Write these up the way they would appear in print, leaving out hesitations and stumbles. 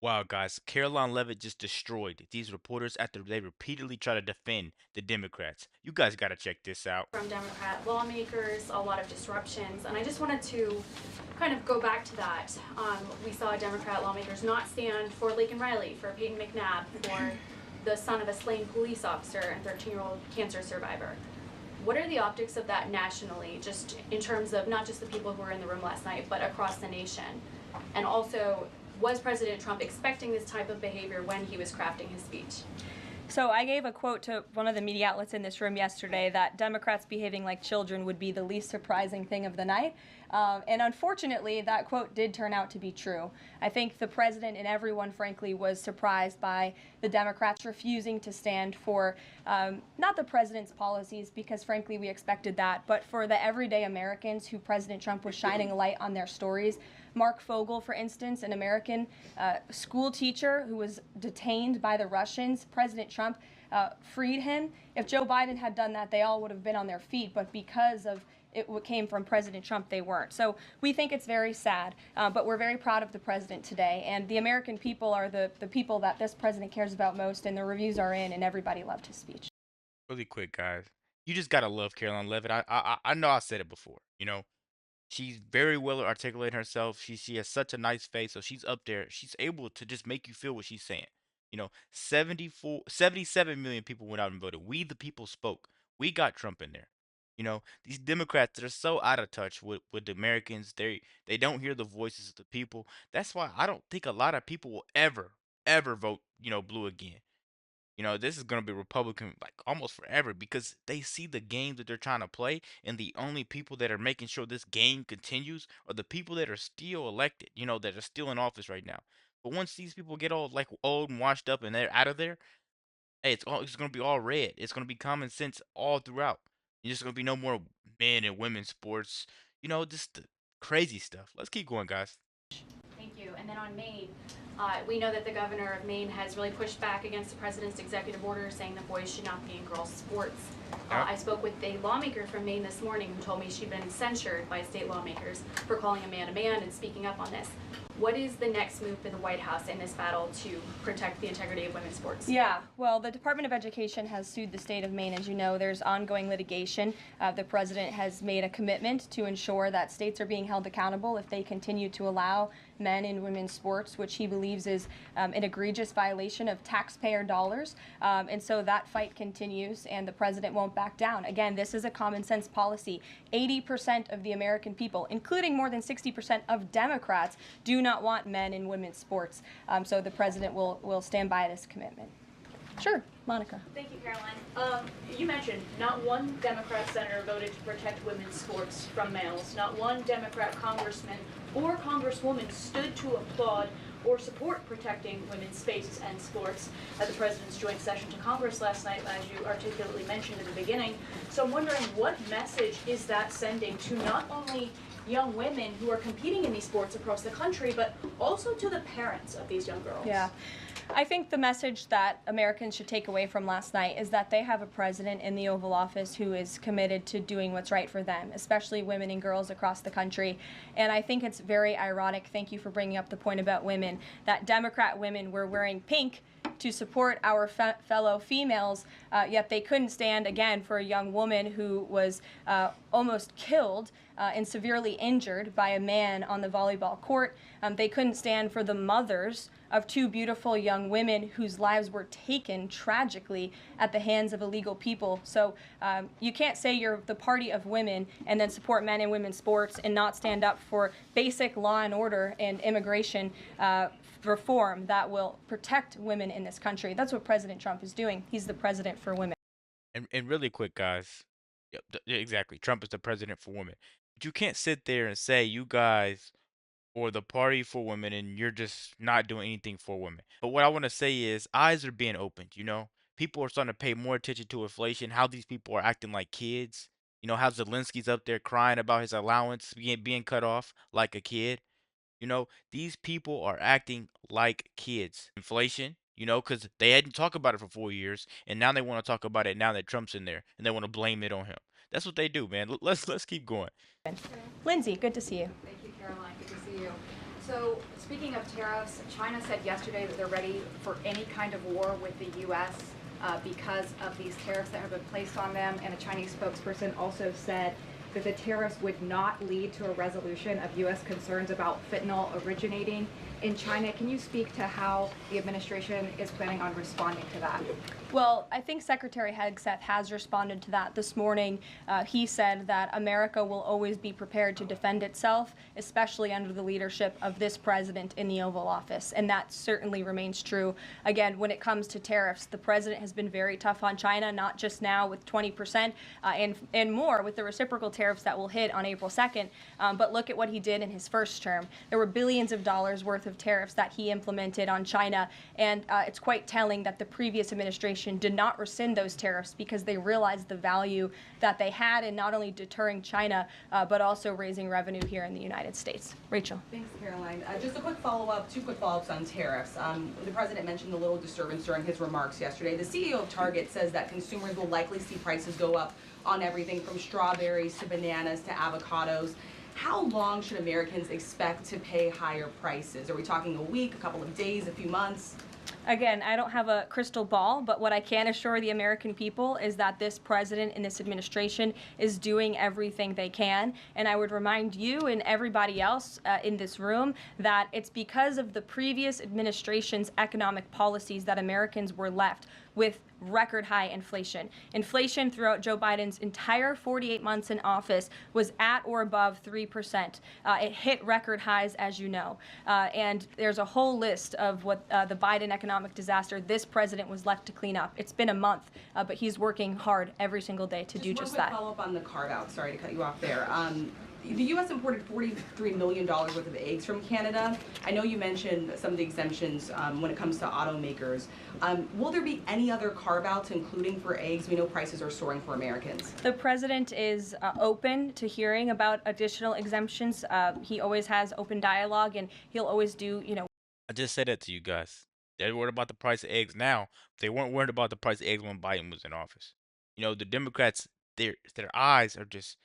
Wow, guys, Caroline Leavitt just destroyed these reporters after they repeatedly try to defend the Democrats. You guys got to check this out. From Democrat lawmakers, a lot of disruptions, and I just wanted to kind of go back to that. We saw Democrat lawmakers not stand for Laken Riley, for Peyton McNabb, for the son of a slain police officer and 13-year-old cancer survivor. What are the optics of that nationally, just in terms of not just the people who were in the room last night, but across the nation? And also, was President Trump expecting this type of behavior when he was crafting his speech? So I gave a quote to one of the media outlets in this room yesterday that Democrats behaving like children would be the least surprising thing of the night. And unfortunately, that quote did turn out to be true. I think the president and everyone, frankly, was surprised by the Democrats refusing to stand for not the president's policies, because frankly, we expected that, but for the everyday Americans who President Trump was shining a light on their stories. Mark Fogel, for instance, an American school teacher who was detained by the Russians. President Trump freed him. If Joe Biden had done that, they all would have been on their feet, but because of it came from President Trump, they weren't. So we think it's very sad, but we're very proud of the president today. And the American people are the people that this president cares about most, and the reviews are in, and everybody loved his speech. Really quick, guys. You just got to love Caroline Leavitt. I know I said it before, She's very well articulating herself. She has such a nice face, so she's up there. She's able to just make you feel what she's saying. 77 million people went out and voted. We the people spoke. We got Trump in there. These Democrats, they're so out of touch with the Americans. They don't hear the voices of the people. That's why I don't think a lot of people will ever vote, blue again. This is going to be Republican like almost forever because they see the game that they're trying to play, and the only people that are making sure this game continues are the people that are still elected, that are still in office right now. But once these people get all like old and washed up and they're out of there, hey, it's going to be all red. It's going to be common sense all throughout. There's just going to be no more men and women sports, just the crazy stuff. Let's keep going, guys. Thank you. And then on Maine, we know that the governor of Maine has really pushed back against the president's executive order saying that boys should not be in girls' sports. Yep. I spoke with a lawmaker from Maine this morning who told me she'd been censured by state lawmakers for calling a man and speaking up on this. What is the next move for the White House in this battle to protect the integrity of women's sports? Yeah, well, the Department of Education has sued the state of Maine. As you know, there's ongoing litigation. The president has made a commitment to ensure that states are being held accountable if they continue to allow men in women's sports, which he believes is an egregious violation of taxpayer dollars. And so that fight continues, and the president won't back down. Again, this is a common sense policy. 80% of the American people, including more than 60% of Democrats, do not want men in women's sports. So the president will stand by this commitment. Sure, Monica. Thank you, Caroline. You mentioned not one Democrat senator voted to protect women's sports from males. Not one Democrat congressman or congresswoman stood to applaud or support protecting women's spaces and sports at the president's joint session to Congress last night, as you articulately mentioned in the beginning. So I'm wondering, what message is that sending to not only young women who are competing in these sports across the country, but also to the parents of these young girls? Yeah. I think the message that Americans should take away from last night is that they have a president in the Oval Office who is committed to doing what's right for them, especially women and girls across the country. And I think it's very ironic, thank you for bringing up the point about women, that Democrat women were wearing pink to support our fellow females, yet they couldn't stand, again, for a young woman who was almost killed and severely injured by a man on the volleyball court. They couldn't stand for the mothers of two beautiful young women whose lives were taken tragically at the hands of illegal people. So you can't say you're the party of women and then support men and women's sports and not stand up for basic law and order and immigration reform that will protect women in this country. That's what President Trump is doing. He's the president for women. And really quick, guys. Yep, yeah, exactly. Trump is the president for women. But you can't sit there and say you guys or the party for women and you're just not doing anything for women. But what I want to say is eyes are being opened. People are starting to pay more attention to inflation, how these people are acting like kids. How Zelensky's up there crying about his allowance being cut off like a kid. These people are acting like kids. Inflation, because they hadn't talked about it for 4 years, and now they want to talk about it now that Trump's in there, and they want to blame it on him. That's what they do, man. Let's keep going. Lindsay, good to see you. Thank you, Caroline. Good to see you. So, speaking of tariffs, China said yesterday that they're ready for any kind of war with the U.S. Because of these tariffs that have been placed on them. And a Chinese spokesperson also said that the tariffs would not lead to a resolution of U.S. concerns about fentanyl originating in China. Can you speak to how the administration is planning on responding to that? Well, I think Secretary Hegseth has responded to that this morning. He said that America will always be prepared to defend itself, especially under the leadership of this president in the Oval Office. And that certainly remains true. Again, when it comes to tariffs, the president has been very tough on China, not just now with 20% and more with the reciprocal tariffs that will hit on April 2nd. But look at what he did in his first term. There were billions of dollars worth of tariffs that he implemented on China. And it's quite telling that the previous administration did not rescind those tariffs because they realized the value that they had in not only deterring China, but also raising revenue here in the United States. Rachel. Thanks, Caroline. Just a quick follow-up, two quick follow-ups on tariffs. The president mentioned a little disturbance during his remarks yesterday. The CEO of Target says that consumers will likely see prices go up on everything from strawberries to bananas to avocados. How long should Americans expect to pay higher prices? Are we talking a week, a couple of days, a few months? Again, I don't have a crystal ball, but what I can assure the American people is that this president and this administration is doing everything they can. And I would remind you and everybody else in this room that it's because of the previous administration's economic policies that Americans were left with record high inflation. Inflation throughout Joe Biden's entire 48 months in office was at or above 3%. It hit record highs, as you know. And there's a whole list of what the Biden economic disaster this president was left to clean up. It's been a month, but he's working hard every single day to do just that. Just one quick follow-up on the carve-out. Sorry to cut you off there. The U.S. imported $43 million worth of eggs from Canada. I know you mentioned some of the exemptions when it comes to automakers. Will there be any other carve-outs, including for eggs? We know prices are soaring for Americans. The president is open to hearing about additional exemptions. He always has open dialogue, and he'll always do, I just said that to you guys. They're worried about the price of eggs now. They weren't worried about the price of eggs when Biden was in office. The Democrats, their eyes are just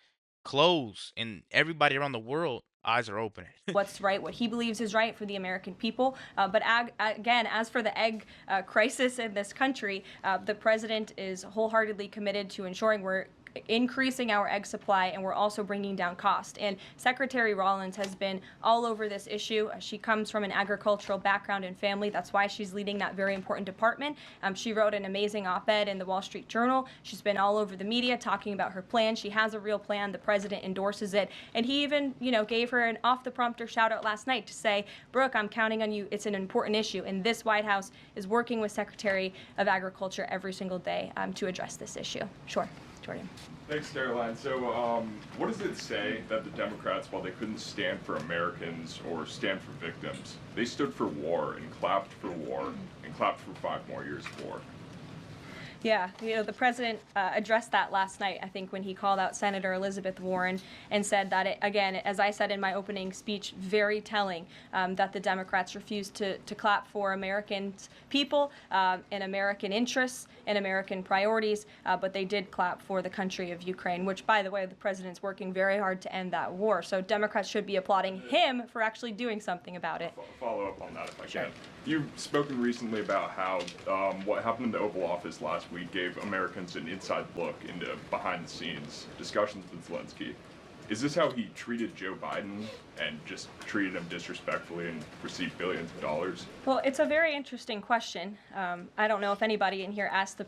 closed, and everybody around the world eyes are open. what's right, what he believes is right for the American people. But again, as for the egg crisis in this country, the president is wholeheartedly committed to ensuring we're increasing our egg supply, and we're also bringing down cost. And Secretary Rollins has been all over this issue. She comes from an agricultural background and family. That's why she's leading that very important department. She wrote an amazing op-ed in the Wall Street Journal. She's been all over the media talking about her plan. She has a real plan. The president endorses it. And he even, gave her an off-the-prompter shout-out last night to say, Brooke, I'm counting on you. It's an important issue. And this White House is working with Secretary of Agriculture every single day to address this issue. Sure. Jordan. Thanks, Caroline. So, what does it say that the Democrats, while they couldn't stand for Americans or stand for victims, they stood for war and clapped for war and clapped for 5 more years of war? Yeah, the president addressed that last night, I think, when he called out Senator Elizabeth Warren and said that, again, as I said in my opening speech, very telling that the Democrats refused to clap for American people and American interests and American priorities, but they did clap for the country of Ukraine, which, by the way, the president's working very hard to end that war. So Democrats should be applauding him for actually doing something about it. Follow up on that if I can. You've spoken recently about how what happened in the Oval Office last week gave Americans an inside look into behind-the-scenes discussions with Zelensky. Is this how he treated Joe Biden and just treated him disrespectfully and received billions of dollars? Well, it's a very interesting question. I don't know if anybody in here asked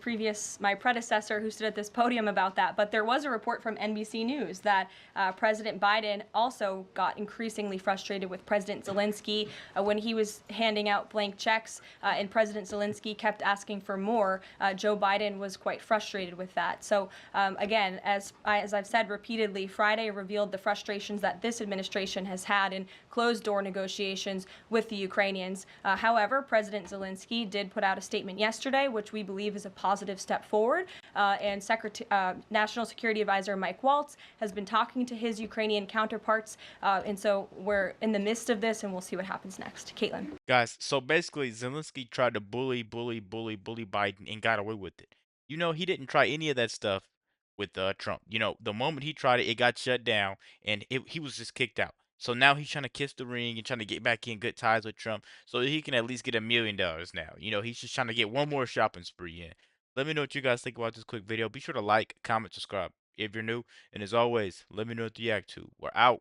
my predecessor who stood at this podium about that, but there was a report from NBC News that President Biden also got increasingly frustrated with President Zelensky when he was handing out blank checks and President Zelensky kept asking for more. Joe Biden was quite frustrated with that. So again, as I've said repeatedly, Friday revealed the frustrations that this administration has had in closed-door negotiations with the Ukrainians. However, President Zelensky did put out a statement yesterday, which we believe is a positive step forward. And National Security Advisor Mike Waltz has been talking to his Ukrainian counterparts. And so we're in the midst of this, and we'll see what happens next. Caitlin. Guys, so basically, Zelensky tried to bully Biden and got away with it. He didn't try any of that stuff with Trump. The moment he tried it, it got shut down, and he was just kicked out. So now he's trying to kiss the ring and trying to get back in good ties with Trump so he can at least get $1 million now. He's just trying to get one more shopping spree in. Let me know what you guys think about this quick video. Be sure to like, comment, subscribe if you're new. And as always, let me know what you react to. We're out.